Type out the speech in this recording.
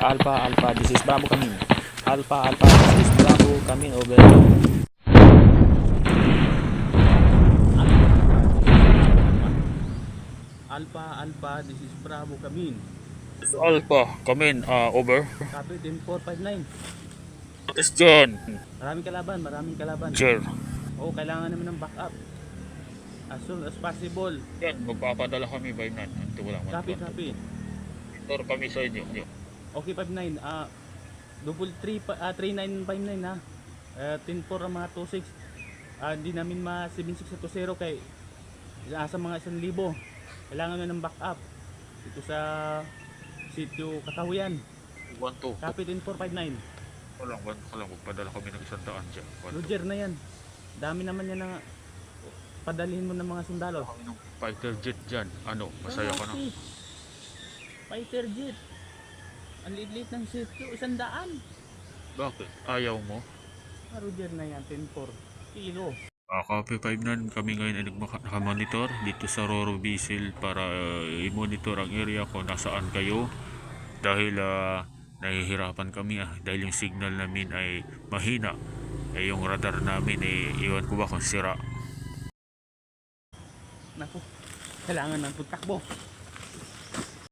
Alpha, Alpha, this is Bravo kami. Alpha, Alpha, this is Bravo kami, over. Alpha, Alpha, this is Bravo Kamin. Alpha, come in, over. Copy 10459. It's John. Maraming kalaban, maraming kalaban. Sure. Oo, kailangan namin ng backup. As soon as possible. Yan, magpapadala kami by 9. Ito wala man. Copy, copy. Tor kami sa inyo. Okay, 59. Double 3959 ha. 10-4 ang mga 26. Hindi namin ma-76 sa 20 kay sa mga 1,000. Kailangan na ng backup. Dito sa sitio Kakahuyan. 1-2. Copy 10459. Walang, magpadala kami ng 100 dyan. Roger na yan. Dami naman yan na padalhin mo ng mga sundalo. Kami ng fighter jet dyan. Ano, masaya ka na. Fighter jet. Ang liit-liit ng sitio, 100. Bakit? Ayaw mo? Roger na yan, 10-4. Kilo. Copy 5 kami ngayon ay nakamonitor dito sa Roro Bisil para i-monitor ang area kung nasaan kayo dahil nahihirapan kami dahil yung signal namin ay mahina, yung radar namin ay iwan ko ba kung sira. Naku, kailangan ng pagtakbo.